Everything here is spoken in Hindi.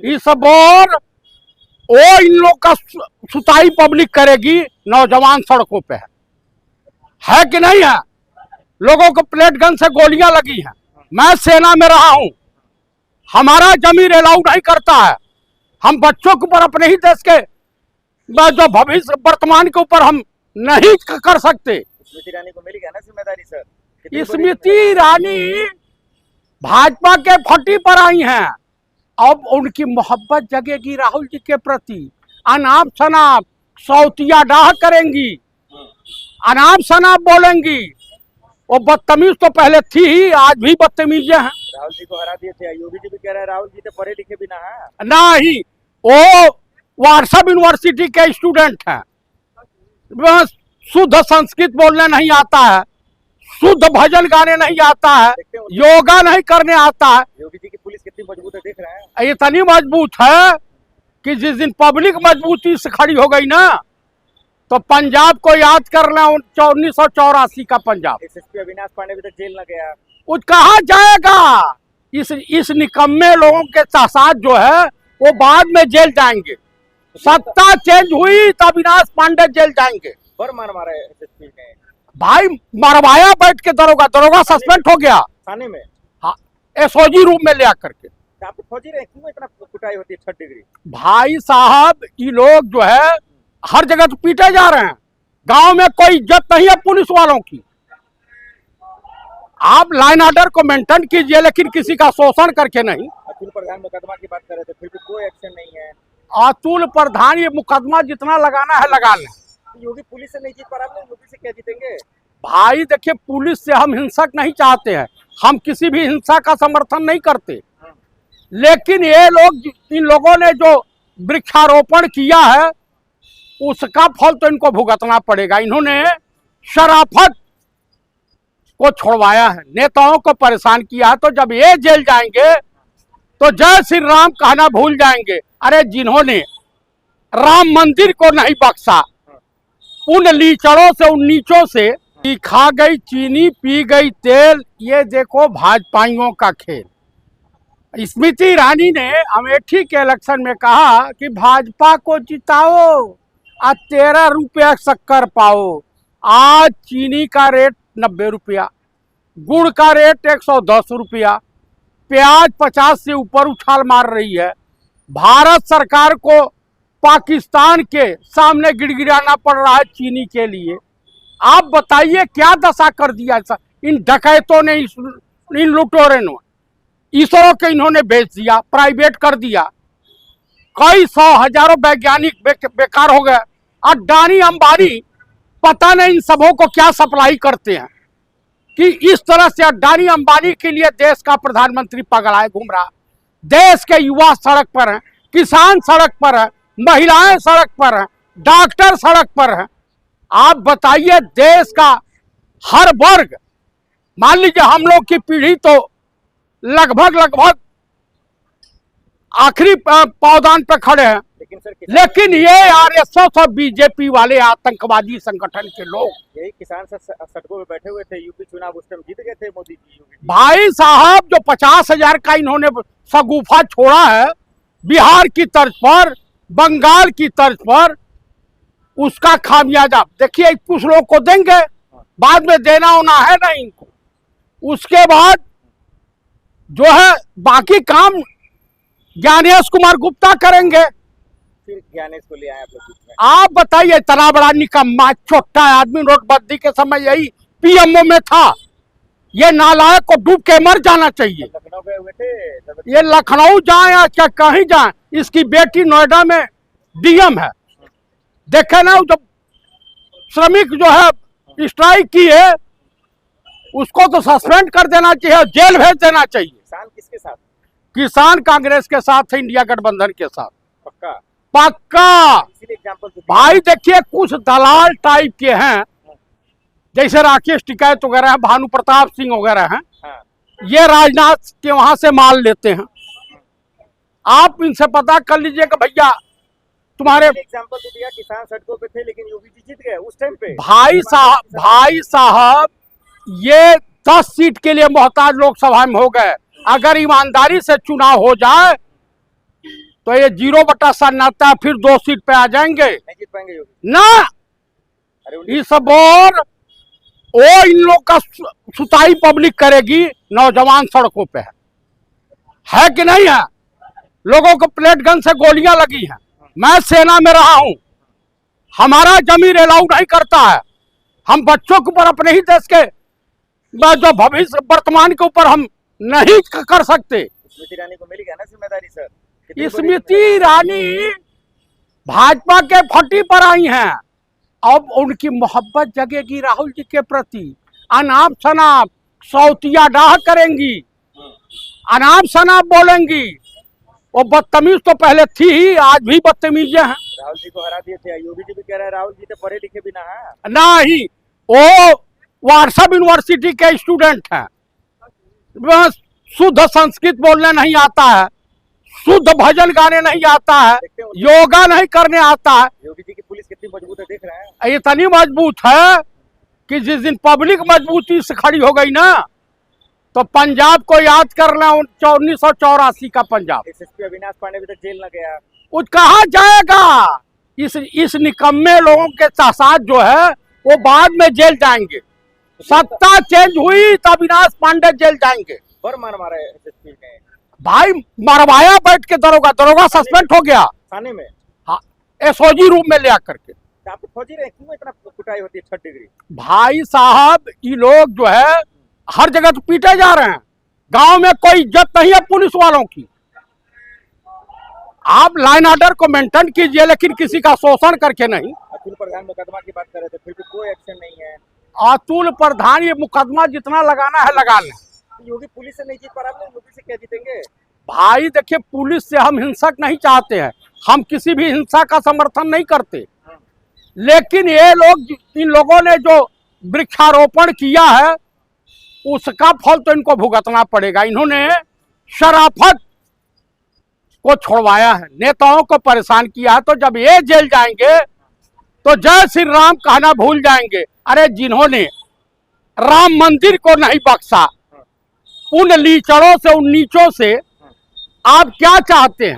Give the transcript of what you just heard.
इस बार वो इन लोग का सुताई पब्लिक करेगी। नौजवान सड़कों पे है कि नहीं है? लोगों को प्लेट गन से गोलियां लगी हैं। मैं सेना में रहा हूं, हमारा जमीन अलाउ नहीं करता है। हम बच्चों के ऊपर, अपने ही देश के जो भविष्य वर्तमान के ऊपर हम नहीं कर सकते। स्मृति ईरानी को मिल गया ना जिम्मेदारी सर। स्मृति ईरानी भाजपा के फटी पर आई हैं। अब उनकी मोहब्बत जगेगी राहुल जी के प्रति। अनाप शनाप सौतिया डाह करेंगी, अनाप शनाप बोलेंगी। वो बदतमीज तो पहले थी ही, आज भी बदतमीज हैं। राहुल जी को हरा दिए थे। योगी जी भी कह रहे हैं राहुल जी तो पढ़े लिखे भी ना है। नहीं, वो व्हाट्सएप यूनिवर्सिटी के स्टूडेंट हैं। शुद्ध संस्कृत बोलने नहीं आता है, शुद्ध भजन गाने नहीं आता है, योगा नहीं करने आता है। योगी जी की पुलिस कितनी मजबूत है देख रहे हैं। इतनी मजबूत है कि जिस दिन पब्लिक मजबूती से खड़ी हो गई ना, तो पंजाब को याद करना 1984 का पंजाब। एसएसपी अविनाश पांडे भी तक जेल न गया। वो कहाँ जाएगा? इस निकम्मे लोगों के साथ जो है वो बाद में जेल जाएंगे। सत्ता चेंज हुई तो अविनाश पांडे जेल जाएंगे। और मारा एसएसपी ने भाई, मरवाया बैठ के। दरोगा सस्पेंड हो गया थाने में। हाँ, एसओजी रूम में ले आकर के। आप फौजी रहे, क्यों इतना कुटाई होती है 6 डिग्री? भाई साहब, ये लोग जो है हर जगह तो पीटे जा रहे हैं। गांव में कोई इज्जत नहीं है पुलिस वालों की। आप लाइन ऑर्डर को मेंटेन कीजिए, लेकिन किसी का शोषण करके नहीं। अतुल प्रधान मुकदमा की बात कर रहे थे, फिर भी कोई एक्शन नहीं है। अतुल प्रधान, ये मुकदमा जितना लगाना है लगा लें। योगी पुलिस से नहीं जीत पा रहा, योगी से क्या जीतेंगे? भाई देखिए, पुलिस से हम हिंसक नहीं चाहते हैं, हम किसी भी हिंसा का समर्थन नहीं करते। लेकिन ये लोग, इन लोगों ने जो वृक्षारोपण किया है उसका फल तो इनको भुगतना पड़ेगा। इन्होंने शराफत को छोड़वाया है, नेताओं को परेशान किया है। तो जब ये जेल जाएंगे तो जय श्री राम कहना भूल जाएंगे। अरे जिन्होंने राम मंदिर को नहीं बख्शा, उन लीचड़ों से, उन नीचों से खा गई चीनी पी गई तेल। ये देखो भाजपाइयों का खेल। स्मृति ईरानी ने अमेठी के इलेक्शन में कहा कि भाजपा को जिताओ और 13 रुपया शक्कर पाओ। आज चीनी का रेट 90 रुपया, गुड़ का रेट 110 रुपया, प्याज 50 से ऊपर उछाल मार रही है। भारत सरकार को पाकिस्तान के सामने गिड़गिड़ाना पड़ रहा है चीनी के लिए। आप बताइए क्या दशा कर दिया इन डकैतों ने, इन लुटेरों ने। इसरो के इन्होंने बेच दिया, प्राइवेट कर दिया। कई सौ हजारों वैज्ञानिक बेकार हो गए। अडानी अंबानी पता नहीं इन सबों को क्या सप्लाई करते हैं कि इस तरह से अडानी अंबानी के लिए देश का प्रधानमंत्री पगलाए घूम रहा। देश के युवा सड़क पर हैं, किसान सड़क पर है, महिलाएं सड़क पर हैं, डॉक्टर सड़क पर हैं। आप बताइए, देश का हर वर्ग, मान लीजिए हम लोग की पीढ़ी तो लगभग आखिरी पावदान पे खड़े हैं। लेकिन ये आरएसएस और बीजेपी वाले आतंकवादी संगठन के लोग, यही किसान सड़कों पे बैठे हुए थे। यूपी चुनाव उस टाइम जीत गए थे मोदी जी। भाई साहब, जो 50,000 का इन्होंने शगुफा छोड़ा है बिहार की तर्ज पर, बंगाल की तर्ज पर, उसका खामियाजा देखिए कुछ लोग को देंगे, बाद में देना होना है नहीं इनको। उसके बाद जो है बाकी काम ज्ञानेश कुमार गुप्ता करेंगे। फिर ज्ञानेश को ले आए आप बताइए, इतना बड़ा निकम्मा छोटा आदमी नोटबंदी के समय यही पीएमओ में था। ये नालायक को डूब के मर जाना चाहिए। लखनऊ गए हुए थे। ये लखनऊ जाए या क्या कहीं जाए, इसकी बेटी नोएडा में डीएम है। देखे ना, जब श्रमिक जो है स्ट्राइक की है उसको तो सस्पेंड कर देना चाहिए, जेल भेज देना चाहिए। किसान किसके साथ? किसान कांग्रेस के साथ है, इंडिया गठबंधन के साथ। पक्का पक्का। एग्जाम्पल भाई देखिए, कुछ दलाल टाइप के हैं, जैसे राकेश टिकैत वगैरह है, भानु प्रताप सिंह वगैरह हैं। ये राजनाथ के वहां से माल लेते हैं। आप इनसे पता कर लीजिए कि भैया तुम्हारे एग्जाम्पल तो दिया, किसान सड़कों पे थे लेकिन योगी जी जीत गए उस टाइम पे। भाई साहब, ये 10 सीट के लिए मोहताज लोकसभा में हो गए। अगर ईमानदारी से चुनाव हो जाए तो ये 0/97 फिर 2 सीट पे आ जाएंगे नहीं जीत पाएंगे योगी। ना। अरे उन्नीस इस बार वो इन लोग का सुताई पब्लिक करेगी। नौजवान सड़कों पे है कि नहीं है? लोगों को प्लेट गन से गोलियां लगी हैं। मैं सेना में रहा हूं, हमारा जमीर अलाउ नहीं करता है। हम बच्चों के ऊपर, अपने ही देश के जो भविष्य वर्तमान के ऊपर हम नहीं कर सकते। स्मृति ईरानी को मिल गया ना जिम्मेदारी सर? कितनी बड़ी स्मृति ईरानी भाजपा के फटी पर आई हैं। अब उनकी मोहब्बत जगेगी राहुल जी के प्रति। अनाप शनाप सौतिया डाह करेंगी, अनाप शनाप बोलेंगी। वो बदतमीज तो पहले थी ही, आज भी बदतमीज हैं। राहुल जी को हरा दिए थे, योगी जी भी कह रहे हैं राहुल जी तो पढ़े लिखे भी ना है। नहीं, वो व्हाट्सएप यूनिवर्सिटी के स्टूडेंट हैं। बस शुद्ध संस्कृत बोलने नहीं आता है, शुद्ध भजन गाने नहीं आता है, योगा नहीं करने आता है। योगी जी की पुलिस कितनी मजबूत है देख रहे हैं। इतनी मजबूत है कि जिस दिन पब्लिक मजबूती से खड़ी हो गई ना, तो पंजाब को याद कर लें, 1984 का पंजाब। एसएसपी अविनाश पांडे भी तक जेल न गया। वो कहाँ जाएगा? इस निकम्मे लोगों के साथ जो है वो बाद में जेल जाएंगे। सत्ता चेंज हुई तो अविनाश पांडे जेल जाएंगे। बर मार मारा है एसएसपी ने भाई, मरवाया बैठ के दरोगा सस्पेंड हो गया। थाने में हाँ, एसओजी रूम में ले आकर के। आप तो फौजी रहे, क्यों इतना कुटाई होती है 6 डिग्री? भाई साहब, ये लोग जो है हर जगह तो पीटे जा रहे हैं। गांव में कोई इज्जत नहीं है पुलिस वालों की। आप लाइन ऑर्डर को मेंटेन कीजिए, लेकिन किसी का शोषण करके नहीं। अतुल प्रधान मुकदमा की बात कर रहे थे, फिर भी कोई एक्शन नहीं है। अतुल प्रधान, ये मुकदमा जितना लगाना है लगा लें। योगी पुलिस से नहीं जीत पा रहा, योगी से क्या जीतेंगे? भाई देखिए, पुलिस से हम हिंसक नहीं चाहते हैं, हम किसी भी हिंसा का समर्थन नहीं करते। लेकिन ये लोग, इन लोगों ने जो वृक्षारोपण किया है उसका फल तो इनको भुगतना पड़ेगा। इन्होंने शराफत को छोड़वाया है, नेताओं को परेशान किया है। तो जब ये जेल जाएंगे तो जय श्री राम कहना भूल जाएंगे। अरे जिन्होंने राम मंदिर को नहीं बख्शा, उन लीचड़ों से, उन नीचों से आप क्या चाहते हैं?